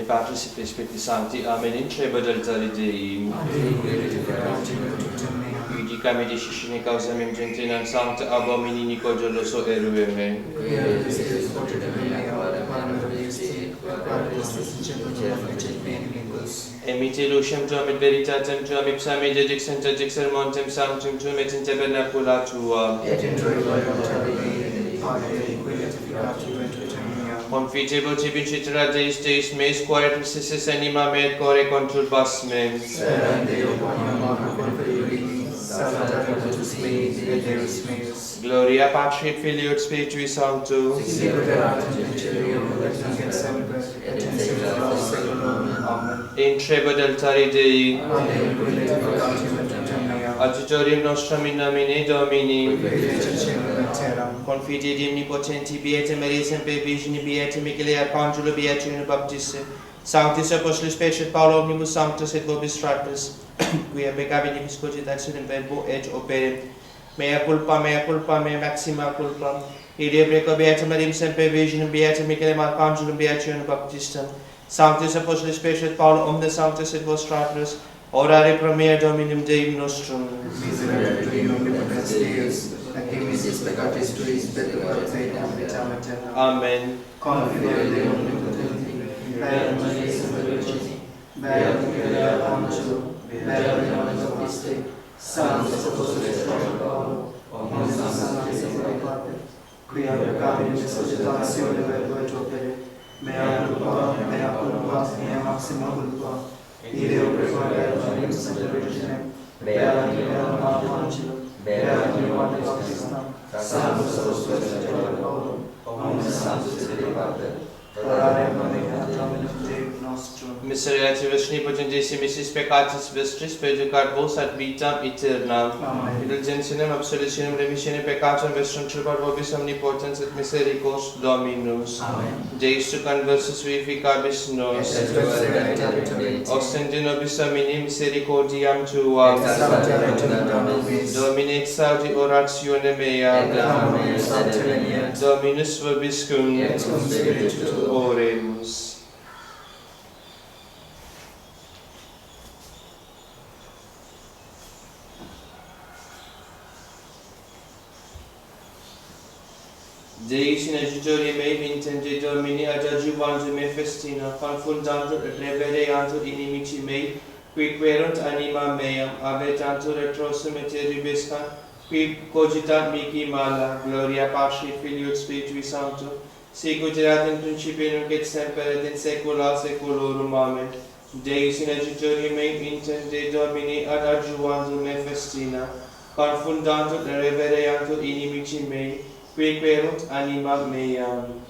Patris et Spiritus Sancti. Amen. In trebădări Dei. Iudicam edicitione causa mem gentinam sancta abomini Nicogeloso erueme. Emite lucem tuam et veritatem tuam ipsam edexem tadec sermontem sanctum tuum et in tabernacula tua. Et in troium taberi, Padre, qui edificatio et vitamina. Confitebo tibi citra Deis Deus meis, quae precissis anima me et core conturbas me. Spera Deo quam conferiri, salvata Deus mei et Deus meus. Gloria Patri et Filii et Spiritui Sancto. Sic erat in cielo et nunc et semper et in saecula saeculorum. Amen. In trebădări Dei. Amen. Qui edificatio et vitamina. Adiutorium nostrum in nomine Domini. Qui fecit caelum et terram. Confide Dei omnipotenti, beatem Maria per Virgine, beatem Michael Arcangelo, beatum Ioannem Baptiste, Sanctis Apostolis Petri et Paulo omnibus sanctus et vobis fratres, quia peccabilis cogitationem verbo et opere, mea culpa, mea maxima culpa, Ilia preco beatum Maria semper Virgine, beatum Michael Arcangelo, beatum Ioannem Baptiste, Sanctis Apostolis Petri et Paulo omnes sanctus et vos fratres, orare pro mea Dominum Deum nostrum. Miserere Tui omnipotens Deus, et dimissis peccatis Tuis peccatis eam vitam aeternam. Amen. Confide Deo omnipotenti, Beatum Maria semper Virgine, Beatum Michael Arcangelo, Beatum Ioannem Baptiste, Sanctus Apostolis Paulo, omnes sanctis et peccatis, quia peccabilis cogitatione verbo et opere, mea culpa, mea maxima culpa, Ideo preferere Maria semper Virgine, Beatum Michael Arcangelo, Beatum Ioannem Baptiste, Sanctus Apostolis Paulo, omnes sanctis et peccatis, orare pro mea Dominum Deum nostrum. Miserere omnipotentissimis peccatis vestris, purgacat vos ad vitam aeternam. Amen. Indulgentiam absolutionem remissionem peccatum vestrum turbat vobis omnipotens et misericors Dominus. Amen. Deus tu conversus vivificabis nos. Et spes Ostendi nobis Domini misericordiam tuam. Domine exaudi oratione mea. Dominus vobiscum. Oremus. Deus in adjutoria mei vintende Domini ad adjuvando me festina, confundantur et revereantur inimici mei, qui querunt anima meam, avetantur retrosum et erubescant, qui cogitant mihi mala, gloria Patri et Filii et Spiritui Sancto, sicut erat in principio nunc et semper et in saecula saeculorum. Amen. Deus in adjutoria mei vintende Domini ad adjuvando me festina, confundantur et revereantur inimici mei, qui querunt anima meam.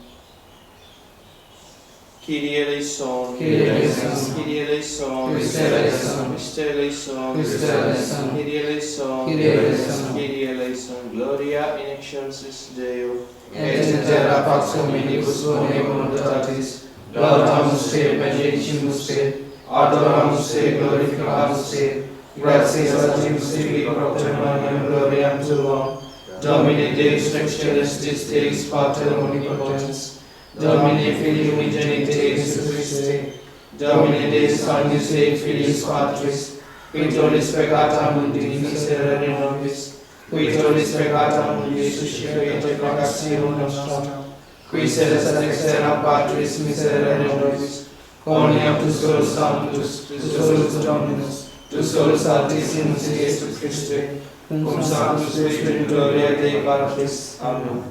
Kyrie eleison, Kyrie eleison, Kyrie eleison, Christe eleison, Christe eleison, Christe eleison, Kyrie eleison, Kyrie eleison, Kyrie eleison. Gloria in excelsis Deo. et in terra pax hominibus bonae voluntatis, laudamus te, benedicimus te, adoramus te, glorificamus te, gratias latimus tibi propter magnam gloriam tuam, Domine Deus rex celestis Deus Pater omnipotens, Domine Filii unigenite Iesus Christe, Domine Deus Agnus Dei Filius Patris, qui tollis peccata mundi miserere nobis, qui tollis peccata mundi suscipiet peccationem nostram, qui sedes ad externa Patris miserere nobis, quoniam tu solus sanctus, tu solus Dominus, tu solus Altissimus Iesus Christe, cum sanctus Spiritus gloria Dei Patris. Amen.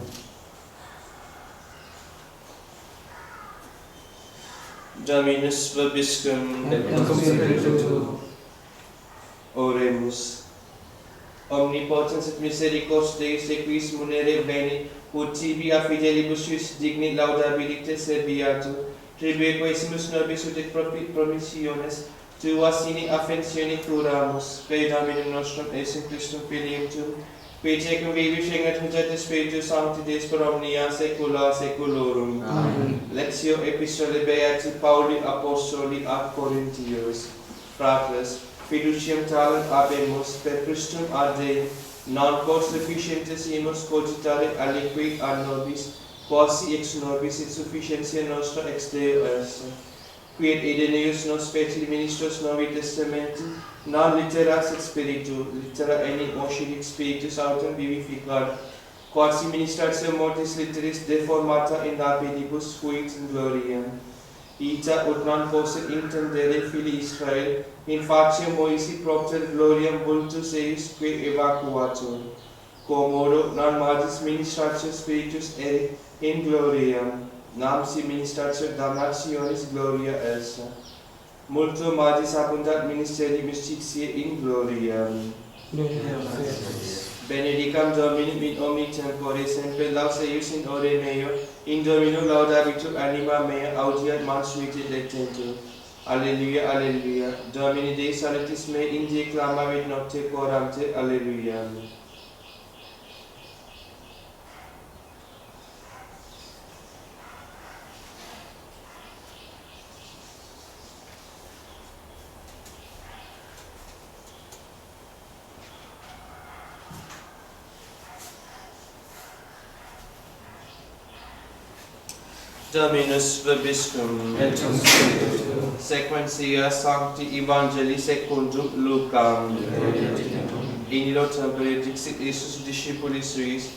Dominus vobiscum. Et cum spiritu tuo. Oremus. Omnipotens et misericors Deus equis munere veni, ut tibi a fidelibus jus digni laudabilite serviatur, tribuequesimus nobis ut et promissiones tua sine affectione curamus, per Dominum nostrum et in Christum Filium tuum, qui tecum vivis et et Spiritus Sancti Deus per omnia saecula saeculorum. Amen. Lectio Epistolae Beati Pauli Apostoli ad Corinthios. Fratres, fiduciam talent habemus per Christum ad Dei, non quod sufficientes imus cogitare aliqui ad nobis, quasi ex nobis et sufficientia nostra ex Deo est. quid idoneus nos specie ministros Novi Testamenti, non litterat sed spiritu, littera enim oscilit spiritus autem vivificar, quasi ministratio mortis litteris deformata in lapidibus fuit in gloriam. Ita ut non posset intendere fili Israel, in faciam Moisi propter gloriam vultus eius que evacuatur. Quomodo non magis ministratio spiritus ere in gloriam, nam si ministratio damnationis gloria essa. Multo magis abundat ministerium justitiae in gloriam. Benedicam Dominum in omni tempore, semper laus eius in ore meo, in Domino laudabitur anima mea, audiat mansuetit lectentur. Alleluia, alleluia. Domini Dei salutis me, in die clamavit nocte corante, alleluia. Dominus vobiscum. Et cum spiritu tuo. Sequentia Sancti Evangelii secundum Lucam. In illo tempore dixit Iesus discipulis suis,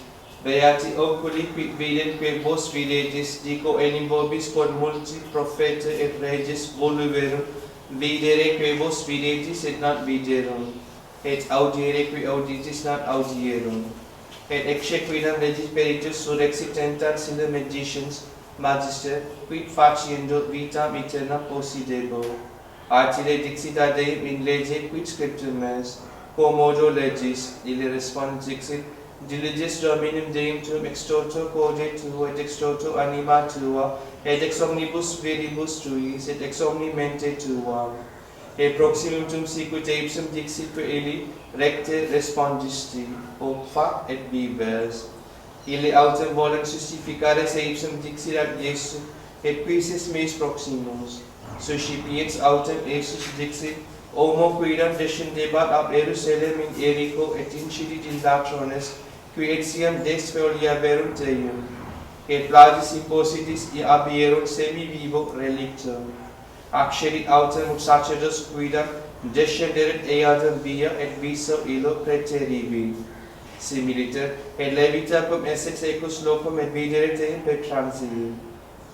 beati oculi quid vident vos videtis, dico enim vobis quod multi prophetae et reges voluverunt videre que vos videtis et non viderunt, et audire qui auditis non audierunt. Et ecce quidam legis peritus surrexit tentat sine magicians, Magister, quid faciendo vitam aeternam possidebo. Artile dixit ad Deum in lege quid scriptum est, quomodo legis, ille respondit dixit, diliges Dominum Deum tuum ex toto corde tuo et ex toto anima tua, et ex omnibus viribus tuis, et ex omni mente tua. Et proximum tum sicut ipsum dixit per illi, recte respondisti, hoc fac et vives. Ille autem volent justificare se ipsum dixit ad Iesu, et quis est meis proximus. Suscipiens autem Iesus dixit, homo quidam descendebat ab Jerusalem in Jericho et incidit in latrones, qui etiam desfoliaverunt Deum, et pladis impositis abierunt semi-vivo relictum. Accedit autem ut sacerdos quidam descenderet eadam via et viso illo preteribit. Similiter, et levita cum esse secus locum et videret Deum per transium.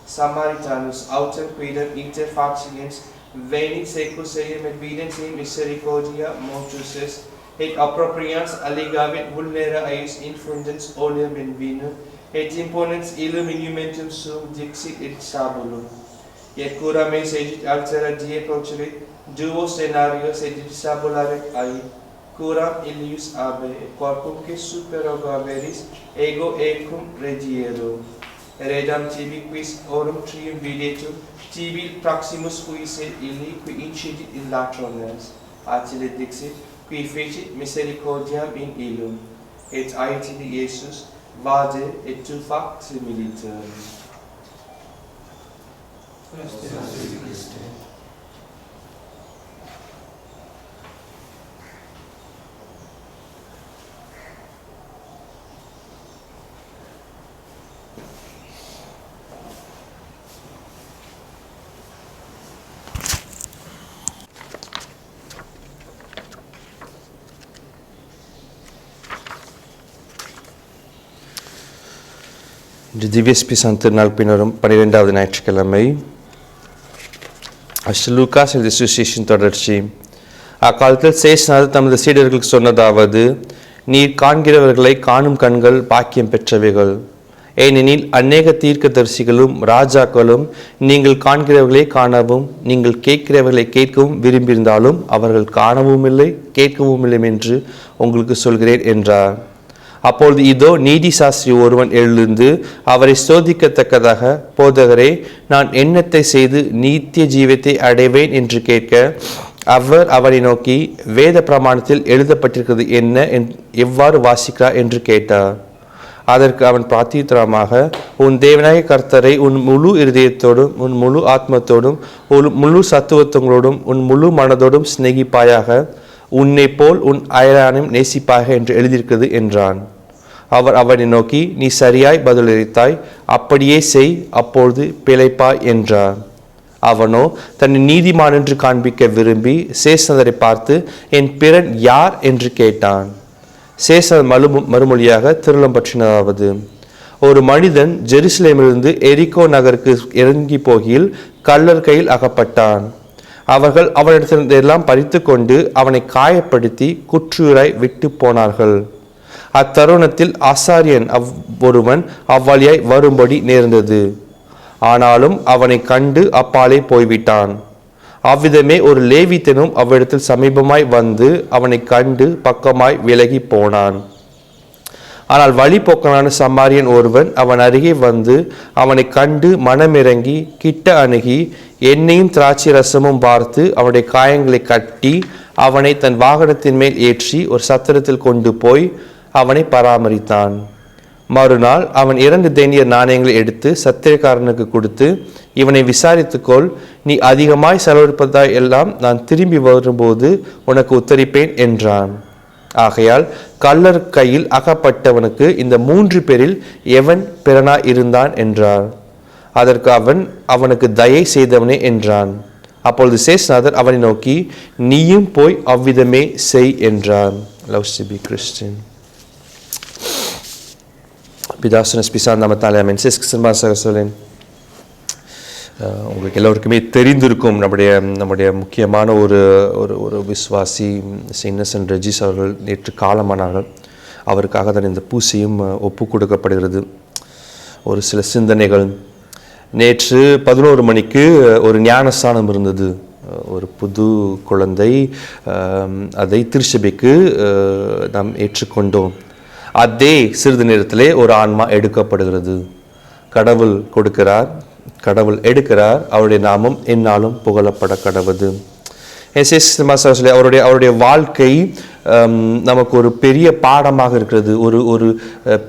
Samaritanus autem quidam inter faciens venit secus eum et videns in misericordia motus est, et approprians allegavit vulnera eius infundens oleum in vino, et imponens illum inumentum suum dixit et sabulum. Et cura meis egit altera die procerit, duos denarios et disabularet ai, curam illius abe, et qualcunque superogaveris, ego ecum rediero. Eredam tibi quis orum trium videtur, tibi proximus fuis et illi, qui incidit in latrones. Atile dixit, qui fecit misericordiam in illum. Et aetini Iesus, vade et tu fac similitum. இந்த திவ்யஸ்பிசன் திருநாள் பின்னரும் 12வது ஞாயிற்றுக்கிழமை லூக்காஸ் எழுதிய சுவிசேஷத்தின் தொடர்ச்சி. அக்காலத்தில் சேஷநாதர் தமது சீடர்களுக்கு சொன்னதாவது, நீர் காண்கிறவர்களை காணும் கண்கள் பாக்கியம் பெற்றவைகள். ஏனெனில் அநேக தீர்க்கதரிசிகளும் ராஜாக்களும் நீங்கள் காண்கிறவர்களை காணவும் நீங்கள் கேட்கிறவர்களை கேட்கவும் விரும்பியிருந்தாலும் அவர்கள் காணவும் இல்லை கேட்கவும் இல்லை என்று உங்களுக்கு சொல்கிறேன் என்றார். அப்பொழுது இதோ நீதி சாஸ்திரி ஒருவன் எழுந்து அவரை சோதிக்கத்தக்கதாக, போதகரே, நான் என்னத்தை செய்து நித்திய ஜீவத்தை அடைவேன் என்று கேட்க, அவர் அவனை நோக்கி, வேத பிரமாணத்தில் எழுதப்பட்டிருக்கிறது என்ன, எவ்வாறு வாசிக்கிறார் என்று கேட்டார். அதற்கு அவன் பிரத்யுத்தரமாக, உன் தேவனாகிய கர்த்தரை உன் முழு இருதயத்தோடும் உன் முழு ஆத்மத்தோடும் உன் முழு சத்துவத்தோடும் உன் முழு மனதோடும் சிநேகிப்பாயாக, உன்னை போல் உன் அயலானையும் நேசிப்பாக என்று எழுதியிருக்கிறது என்றான். அவர் அவனை நோக்கி, நீ சரியாய் பதிலளித்தாய், அப்படியே செய், அப்பொழுது பிழைப்பாய் என்றார். அவனோ தன்னை நீதிமான் என்று காண்பிக்க விரும்பி சேஸ்நாதரை பார்த்து, என் பிறன் யார் என்று கேட்டான். சேஸ்நாதர் மறுமொழியாக திருளம் பற்றினதாவது, ஒரு மனிதன் ஜெருசலேமிலிருந்து எரிகோ நகருக்கு இறங்கி போகையில் கள்ளர் கையில் அகப்பட்டான். அவர்கள் அவனிடத்திலிருந்தெல்லாம் பறித்து கொண்டு அவனை காயப்படுத்தி குற்றூராய் விட்டு போனார்கள். அத்தருணத்தில் ஆசாரியன் ஒருவன் அவ்வழியாய் வரும்படி நேர்ந்தது. ஆனாலும் அவனை கண்டு அப்பாலே போய்விட்டான். அவ்விதமே ஒரு லேவியனும் அவ்விடத்தில் சமீபமாய் வந்து அவனை கண்டு பக்கமாய் விலகி போனான். ஆனால் வழிபோக்கனான சமாரியன் ஒருவன் அவன் அருகே வந்து அவனை கண்டு மனமிறங்கி கிட்ட அணுகி எண்ணெயும் திராட்சை ரசமும் பார்த்து அவனுடைய காயங்களை கட்டி அவனை தன் வாகனத்தின் மேல் ஏற்றி ஒரு சத்திரத்தில் கொண்டு போய் அவனை பராமரித்தான். மறுநாள் அவன் 2 தேனியர் நாணயங்களை எடுத்து சத்திரக்காரனுக்கு கொடுத்து, இவனை விசாரித்துக்கொள், நீ அதிகமாய் செலவழிப்பதாய் எல்லாம் நான் திரும்பி வரும்போது உனக்கு உத்தரிப்பேன் என்றான். ஆகையால் கள்ளர் கையில் அகப்பட்டவனுக்கு இந்த 3 பேரில் எவன் பிறனாய் இருந்தான் என்றார். அதற்கு அவன், அவனுக்கு தயை செய்தவனே என்றான். அப்பொழுது சேஸ்நாதர் அவனை நோக்கி, நீயும் போய் அவ்விதமே செய் என்றான். Loves to be Christian. பிதாசுன ஸ்பிசான் நாமத்தாலே ஆமென். சொல்லேன், உங்களுக்கு எல்லோருக்குமே தெரிந்திருக்கும் நம்முடைய முக்கியமான ஒரு ஒரு விசுவாசி இன்னசென்ட் ரெஜிஸ் அவர்கள் நேற்று காலமானார்கள். அவருக்காக தான் இந்த பூசையும் ஒப்பு கொடுக்கப்படுகிறது. ஒரு சில சிந்தனைகள். நேற்று 11 மணிக்கு ஒரு ஞானஸ்தானம் இருந்தது. ஒரு புது குழந்தை, அதை திருச்சபைக்கு நாம் ஏற்றுக்கொண்டோம். அதே சிறிது நேரத்திலே ஒரு ஆன்மா எடுக்கப்படுகிறது. கடவுள் கொடுக்கிறார், கடவுள் எடுக்கிறார். அவருடைய நாமம் என்னாலும் புகழப்பட கடவுது. அவருடைய வாழ்க்கை நமக்கு ஒரு பெரிய பாடமாக இருக்கிறது. ஒரு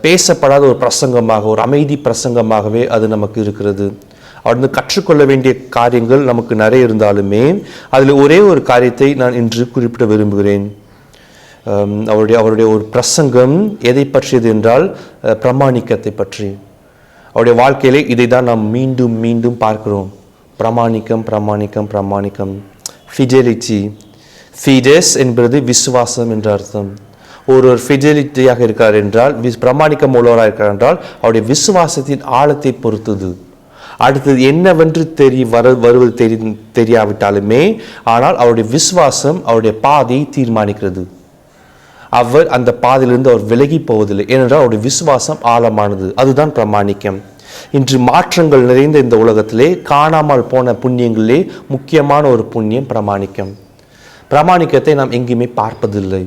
பேசப்படாத ஒரு பிரசங்கமாக, ஒரு அமைதி பிரசங்கமாகவே அது நமக்கு இருக்கிறது. அவர்ந்து கற்றுக்கொள்ள வேண்டிய காரியங்கள் நமக்கு நிறைய இருந்தாலுமே அதில் ஒரே ஒரு காரியத்தை நான் இன்று குறிப்பிட விரும்புகிறேன். அவருடைய ஒரு பிரசங்கம் எதை பற்றியது என்றால் பிரமாணிக்கத்தை பற்றி. அவருடைய வாழ்க்கையிலே இதை தான் நாம் மீண்டும் மீண்டும் பார்க்கிறோம். பிரமாணிக்கம், பிரமாணிக்கம், பிரமாணிக்கம். ஃபிடெலிட்டி. ஃபிடெஸ் என்பது விசுவாசம் என்ற அர்த்தம். ஒரு ஃபிடெலிட்டியாக இருக்கிறார் என்றால், பிரமாணிக்கம் உள்ளவராக இருக்கிறார் என்றால் அவருடைய விசுவாசத்தின் ஆழத்தை பொறுத்தது. அடுத்தது என்னவென்று வருவது தெரியாவிட்டாலுமே ஆனால் அவருடைய விசுவாசம் அவருடைய பாதையை தீர்மானிக்கிறது. அவர் அந்த பாதையிலிருந்து அவர் விலகி போவதில்லை. ஏனென்றால் அவருடைய விசுவாசம் ஆழமானது. அதுதான் பிரமாணிக்கம். இன்று மாற்றங்கள் நிறைந்த இந்த உலகத்திலே காணாமல் போன புண்ணியங்களிலே முக்கியமான ஒரு புண்ணியம் பிரமாணிக்கம். பிரமாணிக்கத்தை நாம் எங்கேயுமே பார்ப்பதில்லை.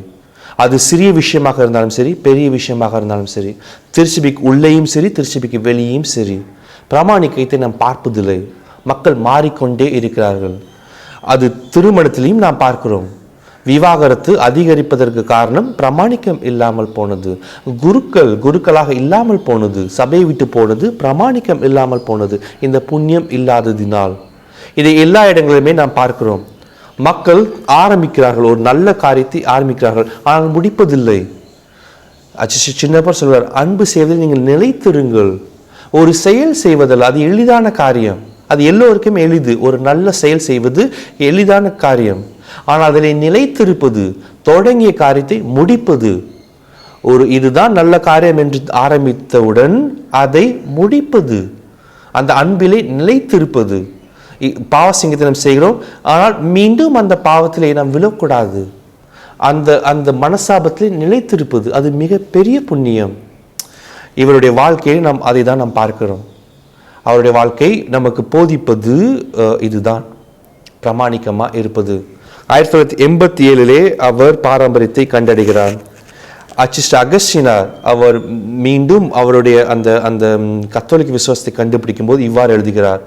அது சிறிய விஷயமாக இருந்தாலும் சரி, பெரிய விஷயமாக இருந்தாலும் சரி, திருச்சபைக்கு உள்ளேயும் சரி, திருச்சபைக்கு வெளியேயும் சரி, பிரமாணிக்கத்தை நாம் பார்ப்பதில்லை. மக்கள் மாறிக்கொண்டே இருக்கிறார்கள். அது திருமணத்திலையும் நாம் பார்க்கிறோம். விவாகரத்து அதிகரிப்பதற்கு காரணம் பிரமாணிக்கம் இல்லாமல் போனது. குருக்களாக இல்லாமல் போனது, சபையை விட்டு போனது, பிரமாணிக்கம் இல்லாமல் போனது, இந்த புண்ணியம் இல்லாததினால். இதை எல்லா இடங்களிலுமே நாம் பார்க்கிறோம். மக்கள் ஆரம்பிக்கிறார்கள், ஒரு நல்ல காரியத்தை ஆரம்பிக்கிறார்கள், ஆனால் முடிப்பதில்லை. சின்னப்பர் சொல்வார், அன்பு செய்வதில் நீங்கள் நிலைத்திருங்கள். ஒரு செயல் செய்வதில் அது எளிதான காரியம், அது எல்லோருக்கும் எளிது. ஒரு நல்ல செயல் செய்வது எளிதான காரியம். ஆனால் அதில் நிலைத்திருப்பது, தொடங்கிய காரியத்தை முடிப்பது, இதுதான் நல்ல காரியம் என்று ஆரம்பித்தவுடன் அதை முடிப்பது, அந்த அன்பிலே நிலைத்திருப்பது. பாவசிங்கத்தை நாம் செய்கிறோம், ஆனால் மீண்டும் அந்த பாவத்திலே நாம் விழக்கூடாது. அந்த மனசாபத்திலே நிலைத்திருப்பது, அது மிக பெரிய புண்ணியம். இவருடைய வாழ்க்கையை நாம் அதை தான் நாம் பார்க்கிறோம். அவருடைய வாழ்க்கை நமக்கு போதிப்பது இதுதான், பிரமாணிக்கமாக இருப்பது. 1987 அவர் பாரம்பரியத்தை கண்டடைகிறார். அச்சிஸ்டர் அகஸ்டினார் அவர் மீண்டும் அவருடைய அந்த கத்தோலிக்க விசுவாசத்தை கண்டுபிடிக்கும் போது இவ்வாறு எழுதுகிறார்,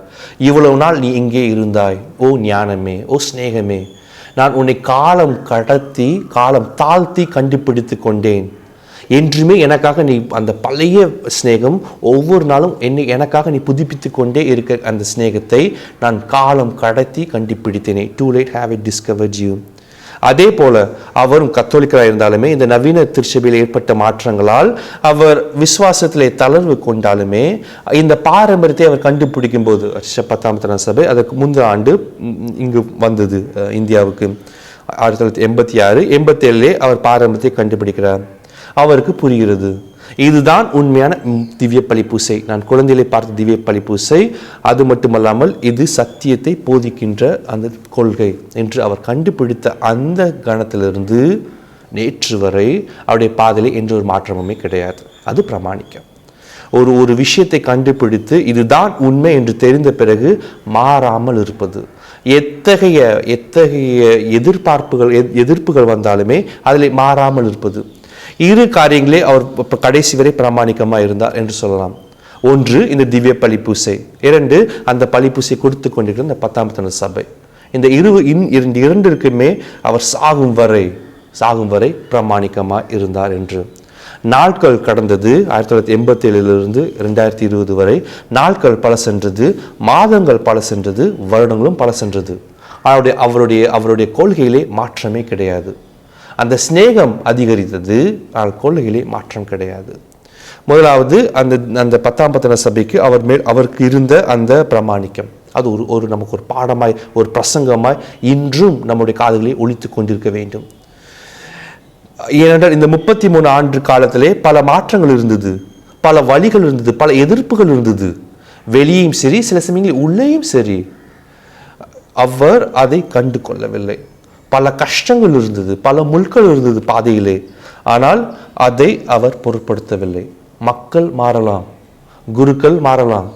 இவ்வளவு நாள் நீ எங்கே இருந்தாய் ஓ ஞானமே, ஓ சிநேகமே, நான் உன்னை காலம் கடத்தி காலம் தாழ்த்தி கண்டுபிடித்து கொண்டேன். என்றுமே எனக்காக நீ அந்த பழைய சிநேகம் ஒவ்வொரு நாளும் எனக்காக நீ புதுப்பித்து கொண்டே இருக்க அந்த சிநேகத்தை நான் காலம் கடத்தி கண்டுபிடித்தேனே. Too late have it discovered you. அதே போல அவரும் கத்தோலிக்கராக இருந்தாலுமே இந்த நவீன திருச்சபையில் ஏற்பட்ட மாற்றங்களால் அவர் விசுவாசத்திலே தளர்வு கொண்டாலுமே இந்த பாரம்பரியத்தை அவர் கண்டுபிடிக்கும் போது 10ஆம் சபை அதற்கு முந்தைய ஆண்டு இங்கு வந்தது இந்தியாவுக்கு 1986 87 அவர் பாரம்பரியத்தை கண்டுபிடிக்கிறார். அவருக்கு புரிகிறது இதுதான் உண்மையான திவ்ய பலிப்பூசை, நான் குழந்தைகளை பார்த்த திவ்ய பலிப்பூசை, அது மட்டுமல்லாமல் இது சத்தியத்தை போதிக்கின்ற அந்த கொள்கை என்று அவர் கண்டுபிடித்த அந்த கணத்திலிருந்து நேற்று வரை அவருடைய பாதையில் என்ற ஒரு மாற்றமுமே கிடையாது. அது பிரமாணிக்கம். ஒரு விஷயத்தை கண்டுபிடித்து இதுதான் உண்மை என்று தெரிந்த பிறகு மாறாமல் இருப்பது. எத்தகைய எதிர்ப்புகள் வந்தாலுமே அதில் மாறாமல் இருப்பது. இரு காரியங்களே அவர் கடைசி வரை பிரமாணிக்கமாக இருந்தார் என்று சொல்லலாம். ஒன்று இந்த திவ்ய பலிப்பூசை, 2 அந்த பலிப்பூசை கொடுத்து கொண்டிருக்கிற இந்த 10ஆம் சபை. இந்த இரண்டிற்குமே அவர் சாகும் வரை பிரமாணிக்கமாக இருந்தார் என்று. நாட்கள் கடந்தது. 1987 2020 வரை நாட்கள் பல சென்றது, மாதங்கள் பல சென்றது, வருடங்களும் பல சென்றது. அவருடைய கொள்கையிலே மாற்றமே கிடையாது. அந்த சிநேகம் அதிகரித்தது, ஆனால் கொள்கையிலே மாற்றம் கிடையாது. முதலாவது அந்த 10ஆம் சபைக்கு அவருக்கு இருந்த அந்த பிரமாணிக்கம், அது ஒரு நமக்கு ஒரு பாடமாய் ஒரு பிரசங்கமாய் இன்றும் நம்முடைய காதுகளை ஒலித்து கொண்டிருக்க வேண்டும். ஏனென்றால் இந்த 33 ஆண்டு காலத்திலே பல மாற்றங்கள் இருந்தது, பல வழிகள் இருந்தது, பல எதிர்ப்புகள் இருந்தது. வெளியும் சரி, சில சமயங்களில் உள்ளேயும் சரி. அவர் அதை கண்டு கொள்ளவில்லை. பல கஷ்டங்கள் இருந்தது, பல முள்கள் இருந்தது பாதையிலே. ஆனால் அதை அவர் பொருட்படுத்தவில்லை. மக்கள் மாறலாம், குருக்கள் மாறலாம்,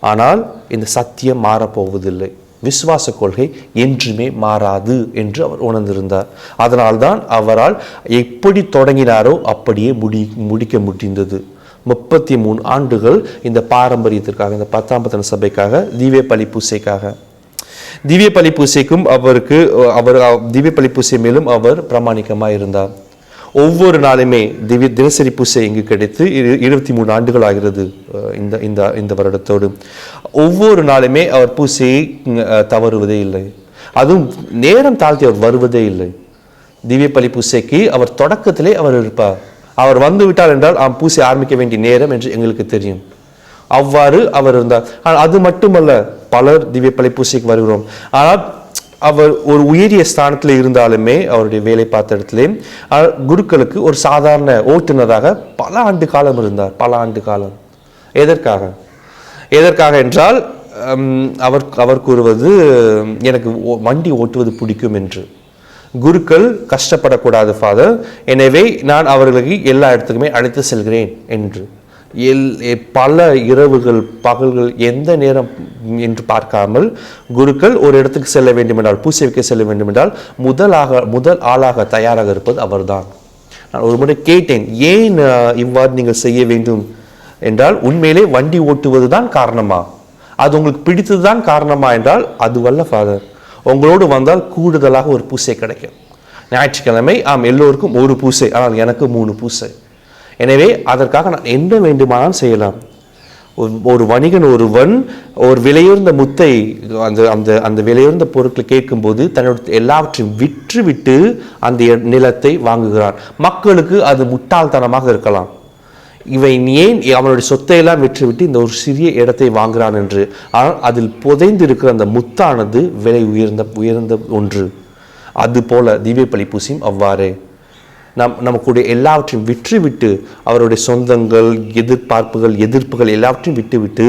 ஆனால் இந்த சத்தியம் மாறப்போவதில்லை. விசுவாச கொள்கை என்றுமே மாறாது என்று அவர் உணர்ந்திருந்தார். அதனால்தான் அவரால் எப்படி தொடங்கினாரோ அப்படியே முடிக்க முடிந்தது. 33 ஆண்டுகள் இந்த பாரம்பரியத்திற்காக, இந்த 10ஆம் சபைக்காக, திவ்ய பலிப்பூசைக்காக. திவ்ய பலிப்பூசைக்கும் அவர் திவ்ய பலிப்பூசை மேலும் அவர் பிரமாணிக்கமாக இருந்தார். ஒவ்வொரு நாளுமே தினசரி பூசை இங்கு கிடைத்து 23 ஆண்டுகள் ஆகிறது இந்த வருடத்தோடு. ஒவ்வொரு நாளுமே அவர் பூசையை தவறுவதே இல்லை, அதுவும் நேரம் தாழ்த்தி அவர் வருவதே இல்லை. திவ்ய பலிப்பூசைக்கு அவர் தொடக்கத்திலே அவர் இருப்பார். அவர் வந்து விட்டார் என்றால் பூசை ஆரம்பிக்க வேண்டிய நேரம் என்று எங்களுக்கு தெரியும். அவ்வாறு அவர் இருந்தார். ஆனால் அது மட்டுமல்ல, பலர் திவ்ய பலிப்பூசைக்கு வருகிறோம், ஆனால் அவர் ஒரு உயரிய ஸ்தானத்தில் இருந்தாலுமே அவருடைய வேலை பார்த்த இடத்திலே குருக்களுக்கு ஒரு சாதாரண ஓட்டுநராக பல ஆண்டு காலம் இருந்தார். பல ஆண்டு காலம். எதற்காக என்றால் அவர் கூறுவது, எனக்கு வண்டி ஓட்டுவது பிடிக்கும் என்று. குருக்கள் கஷ்டப்படக்கூடாது ஃபாதர், எனவே நான் அவர்களுக்கு எல்லா இடத்துக்குமே அழைத்து செல்கிறேன் என்று. பல இரவுகள் பகல்கள் எந்த நேரம் என்று பார்க்காமல் குருக்கள் ஒரு இடத்துக்கு செல்ல வேண்டும் என்றால், பூசை வைக்க செல்ல வேண்டும் என்றால் முதல் ஆளாக தயாராக இருப்பது அவர்தான். நான் ஒரு முறை கேட்டேன், ஏன் இவ்வாறு நீங்கள் செய்ய வேண்டும் என்றால், உண்மையிலே வண்டி ஓட்டுவது தான் காரணமா, அது உங்களுக்கு பிடித்தது தான் காரணமா என்றால் அதுவல்ல ஃபாதர். உங்களோடு வந்தால் கூடுதலாக ஒரு பூசை கிடைக்கும். ஞாயிற்றுக்கிழமை எல்லோருக்கும் ஒரு பூசை, ஆனால் எனக்கு 3 பூசை. எனவே அதற்காக நான் என்ன வேண்டுமானால் செய்யலாம். ஒரு வணிகன் ஒரு விலையுயர்ந்த முத்தை, அந்த விலையுயர்ந்த பொருட்களை கேட்கும்போது தன்னுடைய எல்லாவற்றையும் விற்றுவிட்டு அந்த நிலத்தை வாங்குகிறான். மக்களுக்கு அது முட்டாள்தனமாக இருக்கலாம், இவன் ஏன் அவனுடைய சொத்தை எல்லாம் விற்றுவிட்டு இந்த ஒரு சிறிய இடத்தை வாங்குகிறான் என்று. ஆனால் அதில் புதைந்து இருக்கிற அந்த முத்தானது விலை உயர்ந்த ஒன்று. அதுபோல திவ்ய பலிப்பூசையும் அவ்வாறே நமக்குடைய எல்லாவற்றையும் விற்றுவிட்டு, அவருடைய சொந்தங்கள், எதிர்ப்புகள் எல்லாவற்றையும் விட்டுவிட்டு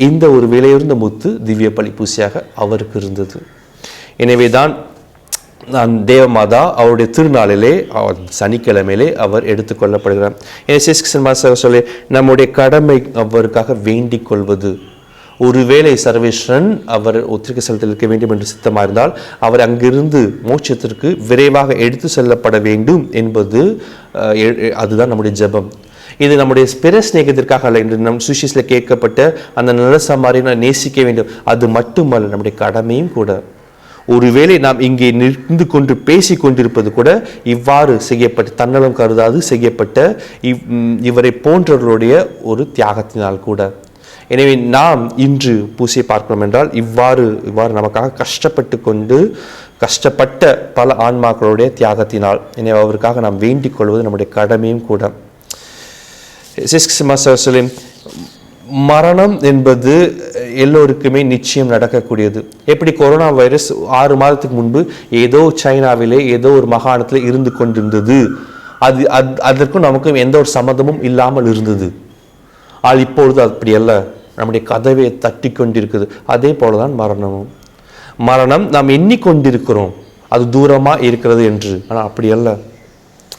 இந்த ஒரு விலையுயர்ந்த முத்து திவ்ய பலிப்பூசையாக அவருக்கு இருந்தது. எனவே தான் தேவமாதா அவருடைய திருநாளிலே சனிக்கிழமையிலே அவர் எடுத்துக்கொள்ளப்படுகிறார். சொல்லி நம்முடைய கடமை அவருக்காக வேண்டிக் கொள்வது. ஒருவேளை சர்வேஸ்வரன் அவர் ஒத்திரிக்கை செலுத்த இருக்க வேண்டும் என்று சித்தமாக இருந்தால் அவர் அங்கிருந்து மோட்சத்திற்கு விரைவாக எடுத்து செல்லப்பட வேண்டும் என்பது அதுதான் நம்முடைய ஜெபம். இது நம்முடைய பிற சிநேகத்திற்காக அல்ல. என்று நம் சுவிசேஷத்தில் கேட்கப்பட்ட அந்த நல்ல சமாரியனை நேசிக்க வேண்டும், அது மட்டுமல்ல, நம்முடைய கடமையும் கூட. ஒருவேளை நாம் இங்கே நின்று கொண்டு பேசி கொண்டிருப்பது கூட இவ்வாறு செய்யப்பட்ட, தன்னலம் கருதாது செய்யப்பட்ட இவரை போன்றவர்களுடைய ஒரு தியாகத்தினால் கூட. எனவே நாம் இன்று பூசையை பார்க்கிறோம் என்றால் இவ்வாறு நமக்காக கஷ்டப்பட்ட பல ஆன்மாக்களுடைய தியாகத்தினால். எனவே அவருக்காக நாம் வேண்டிக் கொள்வது நம்முடைய கடமையும் கூட. மரணம் என்பது எல்லோருக்குமே நிச்சயம் நடக்கக்கூடியது. எப்படி கொரோனா வைரஸ் 6 மாதத்துக்கு முன்பு ஏதோ சைனாவிலே ஏதோ ஒரு மாகாணத்தில் இருந்து கொண்டிருந்தது, அதற்கும் நமக்கும் எந்த ஒரு சம்மந்தமும் இல்லாமல் இருந்தது. இப்பொழுது அப்படி அல்ல, நம்முடைய கதவை தட்டி கொண்டிருக்குது. அதே போலதான் மரணமும். மரணம் நாம் எண்ணிக்கொண்டிருக்கிறோம் அது தூரமாக இருக்கிறது என்று, ஆனால் அப்படி அல்ல.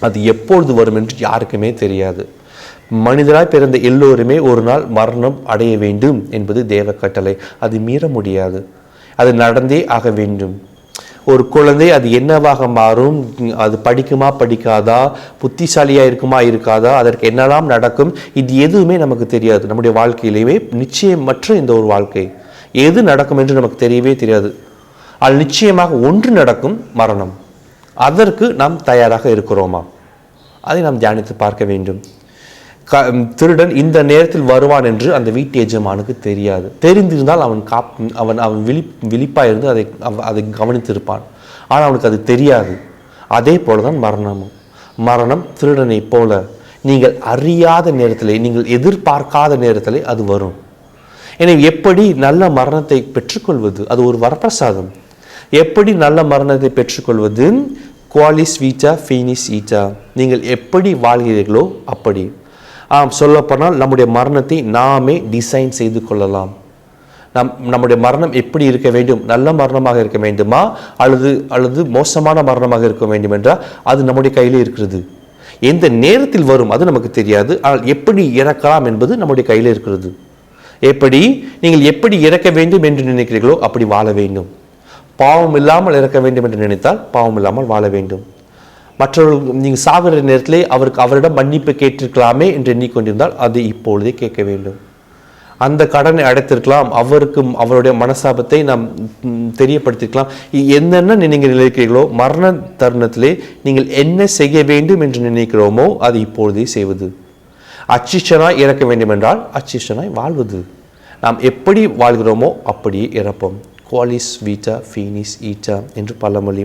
அது எப்பொழுது வரும் என்று யாருக்குமே தெரியாது. மனிதராய் பிறந்த எல்லோருமே ஒரு நாள் மரணம் அடைய வேண்டும் என்பது தேவ கட்டளை. அது மீற முடியாது, அது நடந்தே ஆக வேண்டும். ஒரு குழந்தை அது என்னவாக மாறும், அது படிக்குமா படிக்காதா, புத்திசாலியாக இருக்குமா இருக்காதா, அதற்கு என்னெல்லாம் நடக்கும், இது எதுவுமே நமக்கு தெரியாது. நம்முடைய வாழ்க்கையிலேயே நிச்சயமற்ற இந்த ஒரு வாழ்க்கை, எது நடக்கும் என்று நமக்கு தெரியவே தெரியாது. அது நிச்சயமாக ஒன்று நடக்கும், மரணம். அதற்கு நாம் தயாராக இருக்கிறோமா, அதை நாம் தியானித்து பார்க்க வேண்டும். திருடன் இந்த நேரத்தில் வருவான் என்று அந்த வீட்டு எஜமானுக்கு தெரியாது. தெரிந்திருந்தால் அவன் விழிப்பாக இருந்து அதை கவனித்திருப்பான். ஆனால் அவனுக்கு அது தெரியாது. அதே போலதான் மரணமும். மரணம் திருடனை போல நீங்கள் அறியாத நேரத்திலே, நீங்கள் எதிர்பார்க்காத நேரத்திலே அது வரும். எனவே எப்படி நல்ல மரணத்தை பெற்றுக்கொள்வது? அது ஒரு வரப்பிரசாதம். எப்படி நல்ல மரணத்தை பெற்றுக்கொள்வது? குவாலிஸ் வீட்டா ஃபீனிஸ் ஈட்டா. நீங்கள் எப்படி வாழ்கிறீர்களோ அப்படி. சொல்லப்போனால் நம்முடைய மரணத்தை நாமே டிசைன் செய்து கொள்ளலாம். நம்முடைய மரணம் எப்படி இருக்க வேண்டும்? நல்ல மரணமாக இருக்க வேண்டுமா அல்லது மோசமான மரணமாக இருக்க வேண்டும் என்றால் அது நம்முடைய கையிலே இருக்கிறது. எந்த நேரத்தில் வரும் அது நமக்கு தெரியாது. ஆனால் எப்படி இறக்கலாம் என்பது நம்முடைய கையில் இருக்கிறது. நீங்கள் எப்படி இறக்க வேண்டும் என்று நினைக்கிறீர்களோ அப்படி வாழ வேண்டும். பாவம் இல்லாமல் இறக்க வேண்டும் என்று நினைத்தால் பாவம் இல்லாமல் வாழ வேண்டும். மற்றவர்கள் நீங்கள் சாகிற நேரத்திலே அவரிடம் மன்னிப்பு கேட்டிருக்கலாமே என்று எண்ணிக்கொண்டிருந்தால் அதை இப்பொழுதே கேட்க வேண்டும். அந்த கடனை அடைத்திருக்கலாம், அவருடைய மனசாபத்தை நாம் தெரியப்படுத்திருக்கலாம். என்னென்ன நீங்கள் நினைக்கிறீர்களோ மரண தருணத்திலே நீங்கள் என்ன செய்ய வேண்டும் என்று நினைக்கிறோமோ அது இப்பொழுதே செய்வது. அச்சிஷ்டனாய் இறக்க வேண்டும் என்றால் அச்சிஷ்டனாய் வாழ்வது. நாம் எப்படி வாழ்கிறோமோ அப்படியே இறப்போம். குவாலிஸ் வீட்டா ஃபீனிஸ் ஈட்டா என்று பழமொழி.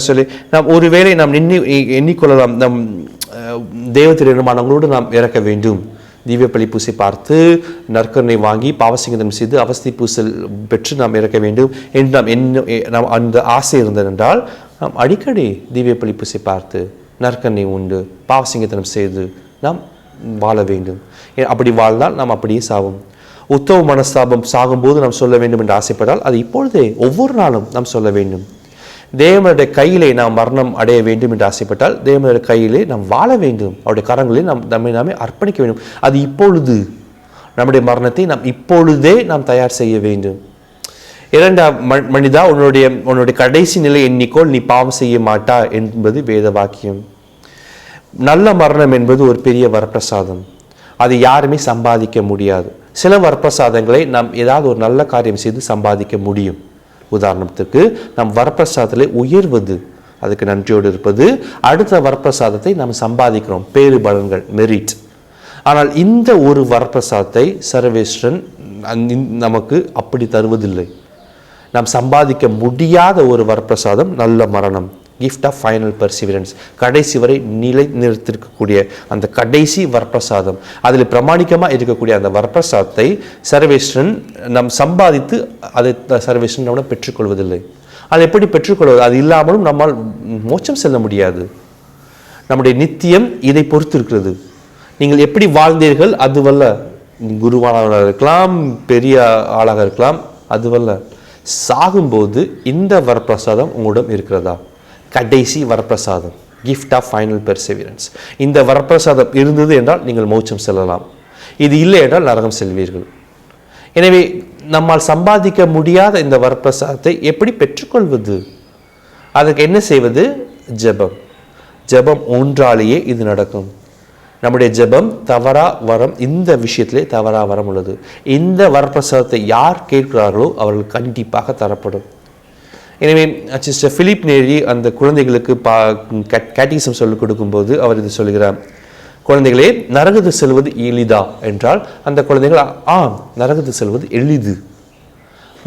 சொல்லி நாம் ஒருவேளை நாம் எண்ணிக்கொள்ளலாம், நம் தேவ திருமணங்களோடு நாம் இறக்க வேண்டும், திவ்ய பலி பூசை பார்த்து நற்கருணை வாங்கி பாவசிங்கதம் செய்து அவஸ்தை பூசல் பெற்று நாம் இறக்க வேண்டும் என்று நாம் அந்த ஆசை இருந்ததென்றால் நாம் அடிக்கடி திவ்ய பலி பூசை பார்த்து நற்கருணை உண்டு பாவசிங்கதனம் செய்து நாம் வாழ வேண்டும். அப்படி வாழ்ந்தால் நாம் அப்படியே சாவோம். உத்தம மனஸ்தாபம் சாகும்போது நாம் சொல்ல வேண்டும் என்று ஆசைப்பட்டால் அது இப்பொழுதே ஒவ்வொரு நாளும் நாம் சொல்ல வேண்டும். தேவனுடைய கையிலே நாம் மரணம் அடைய வேண்டும் என்று ஆசைப்பட்டால் தேவனுடைய கையிலே நாம் வாழ வேண்டும். அவருடைய கரங்களில் நாமே அர்ப்பணிக்க வேண்டும். அது இப்பொழுது நம்முடைய மரணத்தை நாம் இப்பொழுதே நாம் தயார் செய்ய வேண்டும். இரண்டாம் மனிதா, உன்னுடைய கடைசி நிலை எண்ணிக்கோள், நீ பாவம் செய்ய மாட்டா என்பது வேத வாக்கியம். நல்ல மரணம் என்பது ஒரு பெரிய வரப்பிரசாதம். அதை யாருமே சம்பாதிக்க முடியாது. சில வரப்பிரசாதங்களை நாம் ஏதாவது ஒரு நல்ல காரியம் செய்து சம்பாதிக்க முடியும். உதாரணத்துக்கு நம் வரப்பிரசாதத்திலே உயர்வது, அதுக்கு நன்றியோடு இருப்பது. அடுத்த வரப்பிரசாதத்தை நாம் சம்பாதிக்கிறோம், பேறு பலன்கள், மெரிட். ஆனால் இந்த ஒரு வரப்பிரசாதத்தை சர்வேஸ்வரன் நமக்கு அப்படி தருவதில்லை. நாம் சம்பாதிக்க முடியாத ஒரு வரப்பிரசாதம் நல்ல மரணம், gift of final perseverance. கடைசி வரை நிலை நிறுத்திருக்கக்கூடிய அந்த கடைசி வரப்பிரசாதம், அதில் பிரமாணிக்கமாக இருக்கக்கூடிய அந்த வரப்பிரசாதத்தை சர்வேஸ்வரன் நாம் சம்பாதித்து அதை சர்வேஸ்வரன் நம்மளை பெற்றுக்கொள்வதில்லை. அது எப்படி பெற்றுக்கொள்வது? அது இல்லாமலும் நம்மால் மோட்சம் செல்ல முடியாது. நம்முடைய நித்தியம் இதை பொறுத்து இருக்கிறது. நீங்கள் எப்படி வாழ்ந்தீர்கள் அதுவல்ல. குருவானவராக இருக்கலாம், பெரிய ஆளாக இருக்கலாம், அதுவல்ல. சாகும்போது இந்த வரப்பிரசாதம் உங்களிடம் இருக்கிறதா? கடைசி வரப்பிரசாதம், gift of final perseverance. இந்த வரப்பிரசாதம் இருந்தது என்றால் நீங்கள் மோட்சம் செல்லலாம். இது இல்லை என்றால் நரகம் செல்வீர்கள். எனவே நம்மால் சம்பாதிக்க முடியாத இந்த வரப்பிரசாதத்தை எப்படி பெற்றுக்கொள்வது? அதற்கு என்ன செய்வது? ஜெபம். ஜெபம் ஒன்றாலேயே இது நடக்கும். நம்முடைய ஜெபம் தவறா வரம், இந்த விஷயத்திலே தவறா வரம் உள்ளது. இந்த வரப்பிரசாதத்தை யார் கேட்கிறார்களோ அவர்கள் கண்டிப்பாக தரப்படும். எனவே சிஸ்டர் பிலிப் நேரி அந்த குழந்தைகளுக்கு கேட்டிசம் சொல்லிக் கொடுக்கும்போது அவர் இது சொல்கிறார், குழந்தைகளே, நரகத்து செல்வது எளிதா என்றால் அந்த குழந்தைகள் நரகத்து செல்வது எளிது.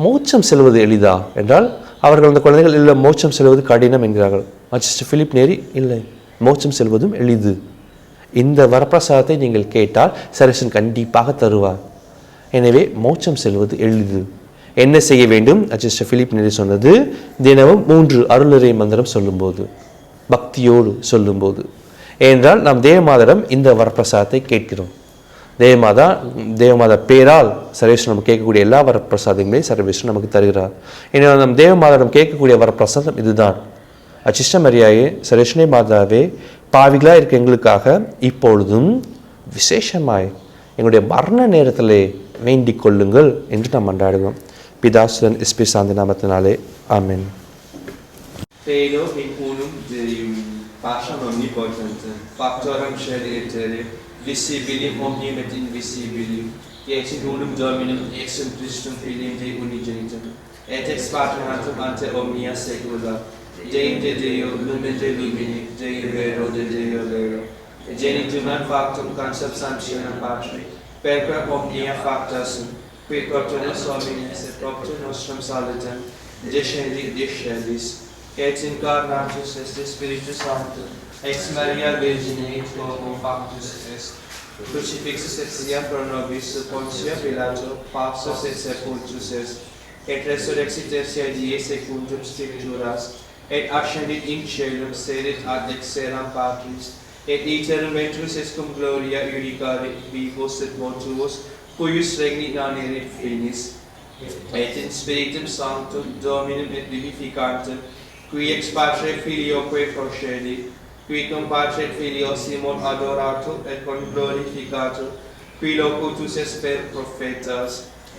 மோட்சம் செல்வது எளிதா என்றால் அவர்கள் அந்த குழந்தைகள் இல்லை மோட்சம் செல்வது கடினம் என்கிறார்கள். சிஸ்டர் பிலிப் நேரி இல்லை, மோட்சம் செல்வதும் எளிது. இந்த வரப்பிரசாதத்தை நீங்கள் கேட்டால் சர்வேஸ்வரன் கண்டிப்பாக தருவார். எனவே மோட்சம் செல்வது எளிது. என்ன செய்ய வேண்டும்? சிஸ்டர் பிலிப் நேரி சொன்னது, தினமும் 3 அருளுரை மந்திரம் சொல்லும்போது, பக்தியோடு சொல்லும்போது. ஏனென்றால் நாம் தேவமாதாரிடம் இந்த வரப்பிரசாதத்தை கேட்கிறோம். தேவமாதா பேரால் சர்வேஸ்வரன் நம்ம கேட்கக்கூடிய எல்லா வரப்பிரசாதங்களையும் சர்வேஸ்வரன் நமக்கு தருகிறார். ஏன்னா நம் தேவமாதாரிடம் கேட்கக்கூடிய வரப்பிரசாதம் இதுதான். அச்சிஷ்ட மரியாயே, சர்வேஸ்வரனே மாதாவே, பாவிகளாக இருக்க எங்களுக்காக இப்பொழுதும் விசேஷமாய் எங்களுடைய மரண நேரத்திலே வேண்டிக் கொள்ளுங்கள் என்று நாம் மன்றாடுகிறோம். பிதாசுதன் எஸ்பி சாந்தி நாமத்தினாலே ஆமென். Credo in unum Deum, Patrem omnipotentem, Factorem Caeli et Terrae, visibilium omnium et invisibilium, et in unum Dominum exum Christum Filium Dei unigenitum, et ex patrinatum ante omnia saecula, Deum de Deo, lumen de lumini, Dei vero de Deo vero, genitum ad factum consubstantiam Patri, perque omnia facta sunt, qui propter homines et propter nostrum salutem, descendis, et incarnatus est Spiritus Sanctus, ex Maria Virgine et homo factus est, crucifixus et sia pro nobis sub Pontia Pilato, passus et sepultus est, et resurrexit tertia die secundum scripturas, et ascendit in caelum, sedit ad dexteram Patris, et iterum ventus est cum gloria iudicare vivos et mortuos, cuius regni non erit finis, et in Spiritum Sanctum Dominum et vivificantem, qui ex Patre Filioque procedit, qui cum Patre Filio Simon adorato et con glorificato, qui locutus est per prophetas,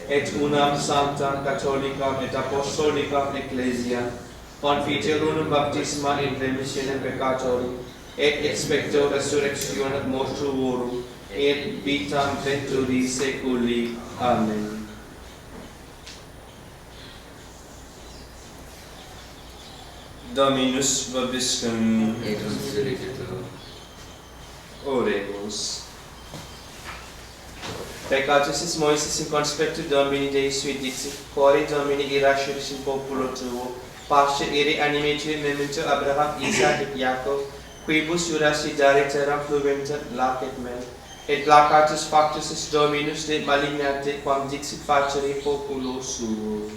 et unam sanctam catholicam et apostolicam ecclesiam, confiteor unum baptisma in remissionem peccatorum, et expecto resurrectionem mortuorum, et vitam venturi seculi. Amen. Dominus vobiscum. Et cum spiritu tuo. Oremus. Peccatus Moises in conspectu Domini Dei sui dixit, Cori Domini irasceris in populo tuo, parce ere animetium memento Abraham, Isaac et Jacob, quibus jurasi dare terram fluentam lacet mel, et placatus factus est Dominus de malignante quam dixit facere populo suo.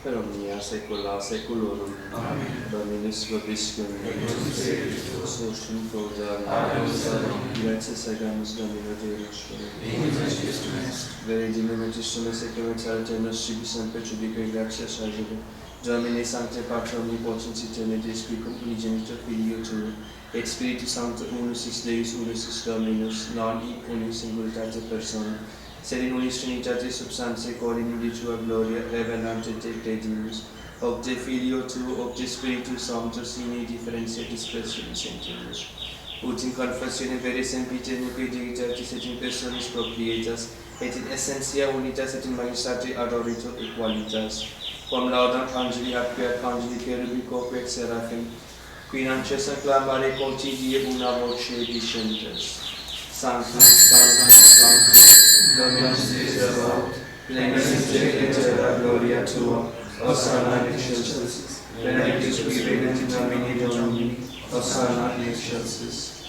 Per omnia saecula saeculorum. Amen. Dominus vobiscum. Nostrum Proda. Gratia segamus Domino Dei nostrum. Vere diminutis sumus securitatem nostribus semper judique gratia sagere. Domine Sancte Pater Omnipotens Eternitas Quicum Unigenitor Filio Tuo, et Spiritus Sancto unus is Deus unus is Dominus, non hic unius singularitate persona, sed in unis Trinitate substantiae quod in unity Tua gloria revelante te credimus, ob te Filio Tuo, ob te Spiritus Sancto sine differentiatis persone sentimus. Ut in confessione vere sempite nuque Deitatis et in personis proprietas, et in essentia unitas et in majestate adoritur equalitas. Quam laudam angeli apquiat angeli cherubi coquet seraphim, qui nances acclamare quotidie una voce dicentes. Sanctus, Sanctus, Sanctus, Dominus Deus Sabaoth, plenus in cielo et terra gloria Tua, Hosanna in excelsis, benedictus qui venit in nomine Domini, Hosanna in excelsis.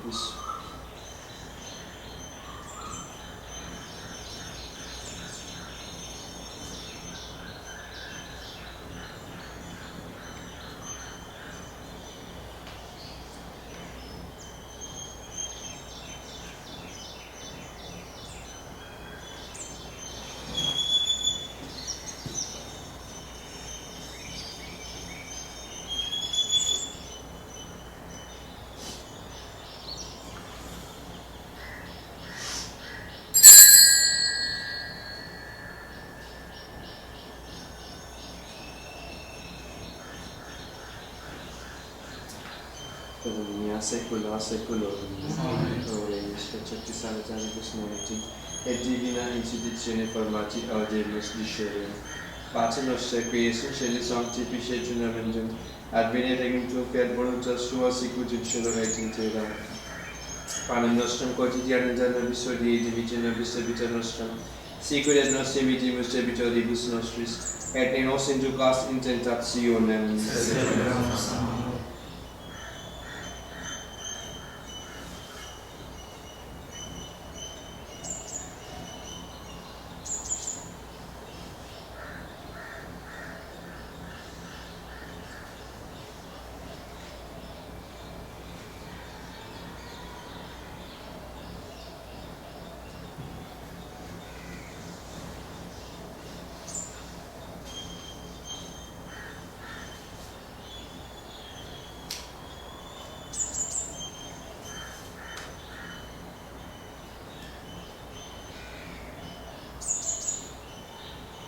Christ. Domnia saecula saeculorum. Amen. Oremus feceti salutaris noviti, et divina institutione formati audemus discere. Pater noster, qui es in celi sanctificetur nomen Tuum, adveniat regnum Tuum, fiat voluntas Tua sicut in cielo et in terra. Panem nostrum quotidianum da nobis hodie, dimitte nobis debita nostrum, sicut et nos dimittimus debitoribus nostris, et ne nos inducas in tentationem, sed libera nos a malo.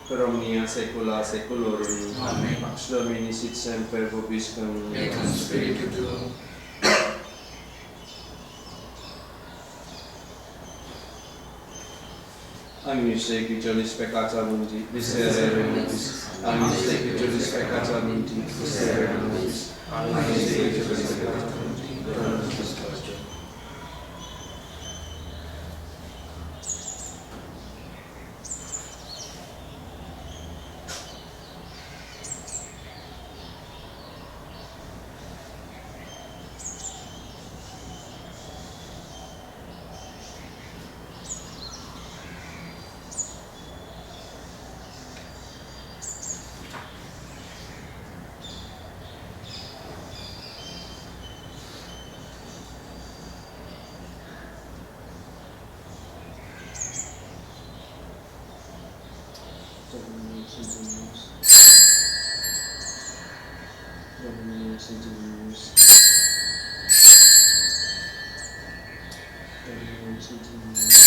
Per omnia saecula saeculorum. Amen. Pax Domini sit semper vobiscum. Et cum spiritu tuo. Agnus Dei qui tollis peccata mundi, miserere nobis. Agnus Dei qui tollis peccata mundi, miserere nobis. Agnus Dei qui tollis peccata mundi, dona nobis pace. Dominus Dominus. Dominus Dominus. Dominus Dominus.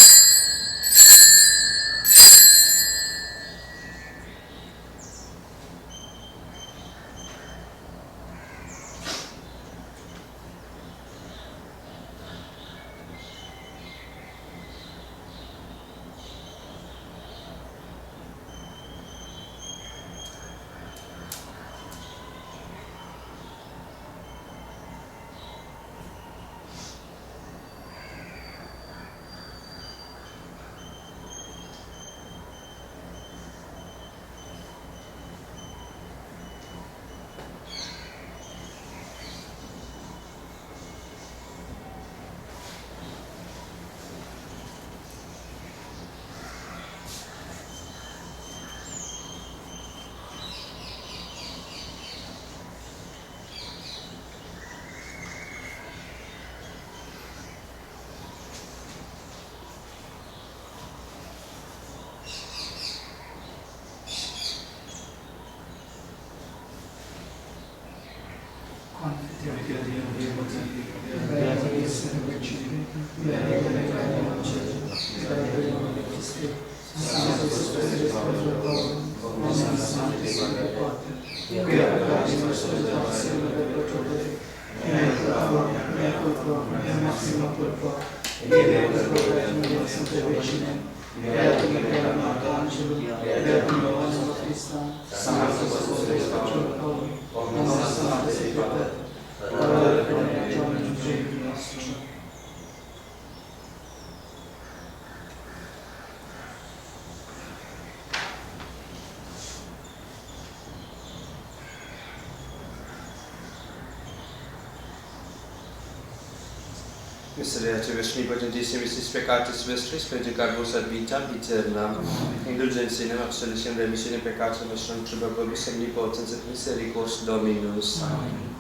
Miserere vestri potentissimis peccatis vestris, predicarbus ad vitam aeternam, indulgentia in absolution remission peccatum nostrum, tribubus omnipotens et misericors Dominus. Amen.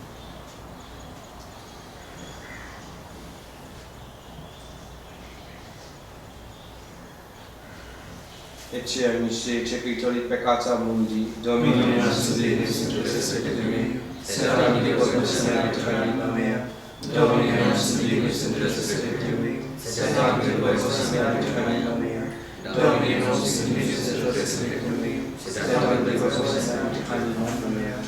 Ecce amici, cepitori peccata mundi, Domine nostrum Deus intercede de me, sed omnibus misericors anima mea. Domine nostrum Deus intercede de me, sed omnibus misericors anima mea. Domine nostrum Deus intercede de me, sed omnibus misericors anima mea.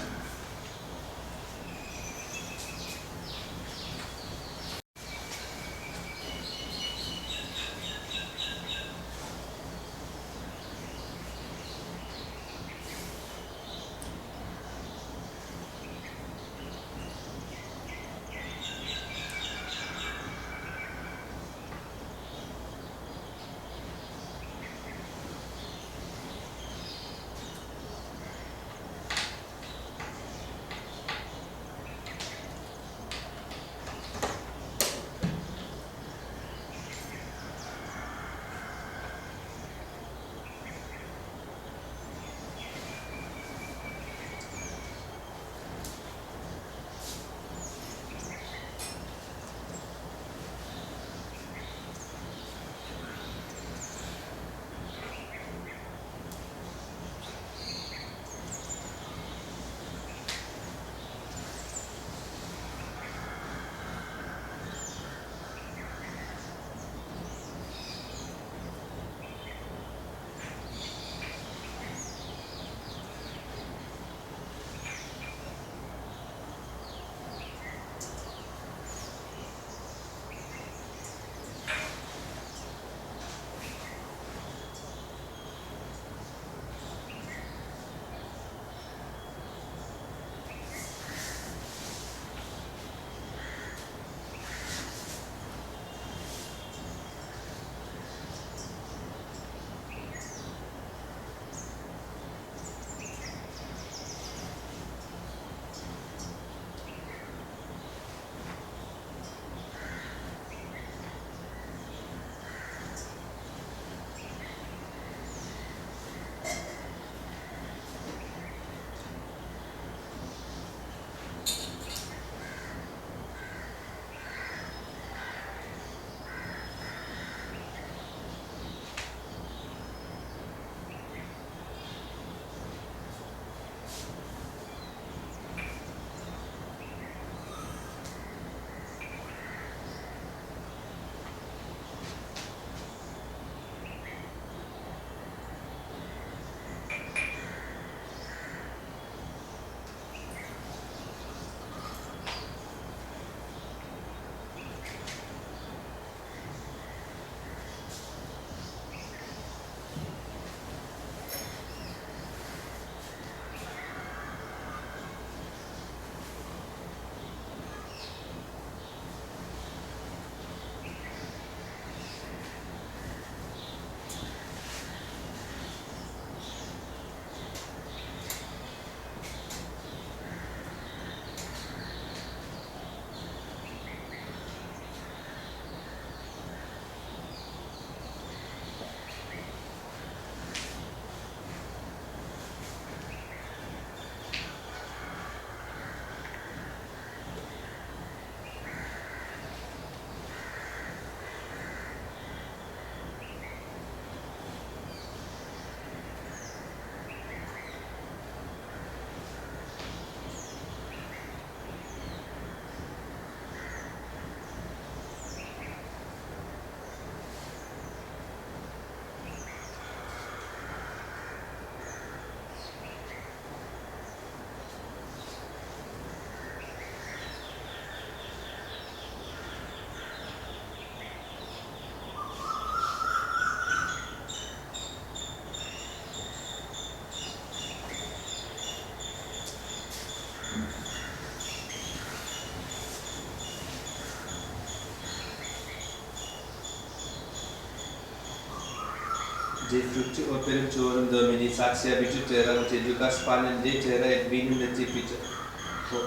De fructu operum tuorum Domini, saxia vitu terra, ut educas panem de terra et vinum de te pita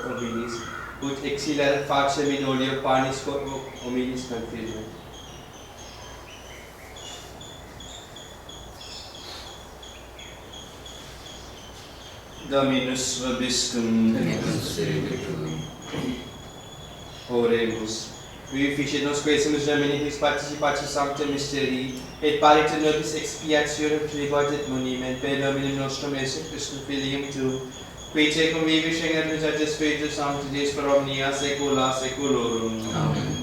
obilis, ut exiler facem in oleo panis hominis confirme. Dominus vobiscum. Oremus. Vivifici nos quesumus Dominicis participatio sancta mysterii, et pariter nobis expiationem tribuat et monument per Dominum nostrum Iesu Christum Filium Tu, qui tecum vivis et regis Spiritus Sanctus Deus per omnia saecula saeculorum. Amen.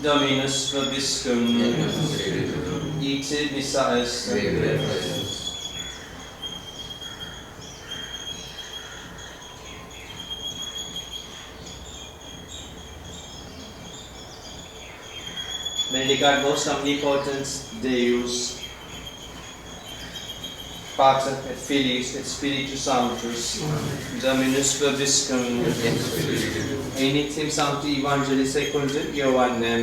Dominus vobiscum. Ite missa est. Benedicat vos omnipotens Deus, Pater et Filius et Spiritus Sanctus. Dominus vobiscum. Initim Sancti Evangelii secundum Ioannem.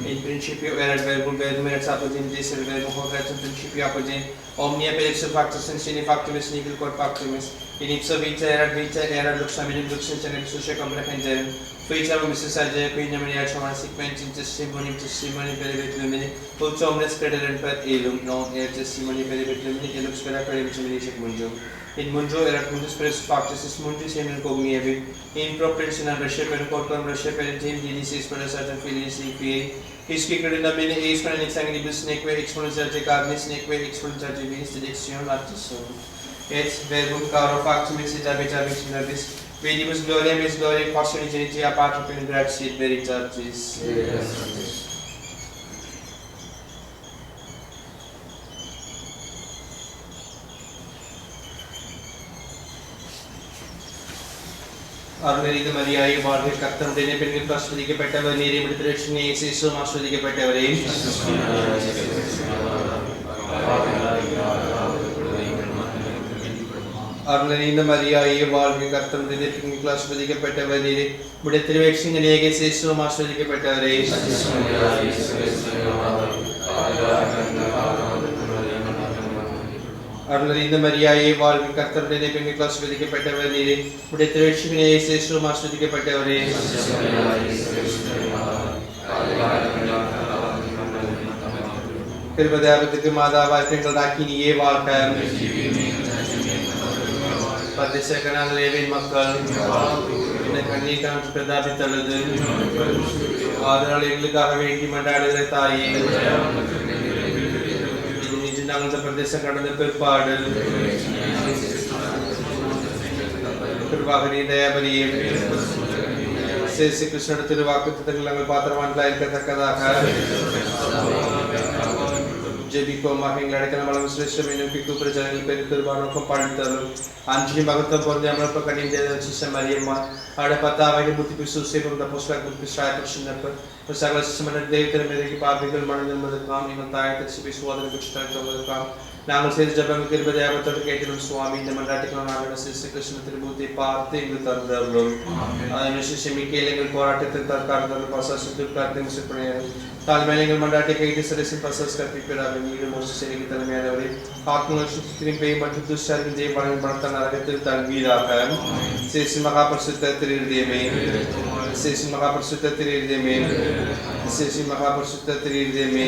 In principio erat verbum, verbum erat apud in Deus, et verbum hoc erat in principio apud in omnia per ipso factus in sine factum est nihil quod factum est. In ipso vita erat lux hominum lux in tenebris luce comprehenderem. Fuitam omnis adeo qui nomina Johannes sic mentis testimoni peribet lumini, ut omnes crederent per illum, non testimoni peribet lumini, et lux spera peribet lumini sic mundum. In mundo erat mundus per factus est mundus semel cogniebit, in propensione recepere quodquam recepere tem dinis est per sanctam Filius Fili, Isque credendamine eis per sanguinibus neque exponentiate carnis neque exponentiate vinis delectionem artisum. Et verbum caro factum est habitavit in nobis, vedibus gloriam eis gloriam passione genitia Patrum per gratia et veritatis. அருள்நிறைந்த மரியாயே வாழ்க, கர்த்தருடைய பெண்கள் ஆசீர்வதிக்கப்பட்டவர் நீரே, உம்முடைய இரட்சகனே இயேசுவும் ஆசீர்வதிக்கப்பட்டவரே. அருள்நிறைந்த மரியாயே வாழ்க, கர்த்தருடைய பெண்கள் ஆசீர்வதிக்கப்பட்டவர் நீரே, உம்முடைய இரட்சகனே இயேசுவும் ஆசீர்வதிக்கப்பட்டவரே. அருள்நிறைந்த மரியாயே வாழ்க, கர்த்தருடைய பெண்கள் ஆசீர்வதிக்கப்பட்டவர் நீரே, உம்முடைய இரட்சகனே இயேசுவும் ஆசீர்வதிக்கப்பட்டவரே. கிருபையாபத்துக்கு மாதாவாய் பெண்கள் ராக்கினியே வாழ்க. பரிசேஷகனான லேவியின் மக்கள் இந்த கண்ணீர் கான்று பிரதாபித்துள்ளது, ஆதலால் எங்களுக்காக வேண்டி மன்றாடுகிற தாயே, நாங்கள் பிரதேசம் கடந்த பிற்பாடு திருவாகனி தயாபலியே சேசி கிருஷ்ணோட திருவாக்குத்தங்கள் நாங்கள் பாத்திரவான்களாக இருக்கத்தக்கதாக ஜெபிப்போமாக. எங்கள் அடைக்கல மலம் சிரேஷ்டம் என்னும் கூப்பிட ஜனங்கள் பெரிய திருவானோக்கம் பாடித்தரும் அஞ்சலி மகத்துவம் பொருந்தி அமர்ப்ப கணிந்த சிஸ்டம் அறியம்மா ஆட பத்தாவைகள் புத்தி பிசு சேபம் தப்போஸ்வா புத்தி சாயப்ப சின்னப்ப சகல சிஸ்டமன தேவத்திர மேதைக்கு பாபிகள் மனதிருப்பதற்காம் எங்கள் தாயத்தை சிபி சுவாதனை குஷ்டாடுவதற்காம் நாங்கள் செய்த ஜபங்களுக்கு இருபதாயிரத்தோடு கேட்டிடும் சுவாமி. இந்த மன்றாட்டுக்கு நாங்கள் சிஸ்ட கிருஷ்ண திருமூர்த்தி பார்த்து எங்களுக்கு தருந்தவர்களும் அதனை சிஷமிக்கையில் எங்கள் போராட்டத்தில் தற்காலத்தில் பசாசத்துக்கு கருத்தை முசிப்படையார் தாழ்மையில் எங்கள் மன்றாட்டை கைது சிறைசின் பசாஸ் கற்பிப்பதாக நீடும் ஒரு சிறைக்கு தலைமையானவரே, ஆத்மங்கள் திரும்பியை மற்றும் துஷ்டரின் தேவனின் பணத்தால் நரகத்தில் தழுவீராக. சேசி மகாபரிசுத்த திருதயமே, சேசி மகாபரிசுத்த திருதயமே, சேசி மகாபரிசுத்த திருதயமே.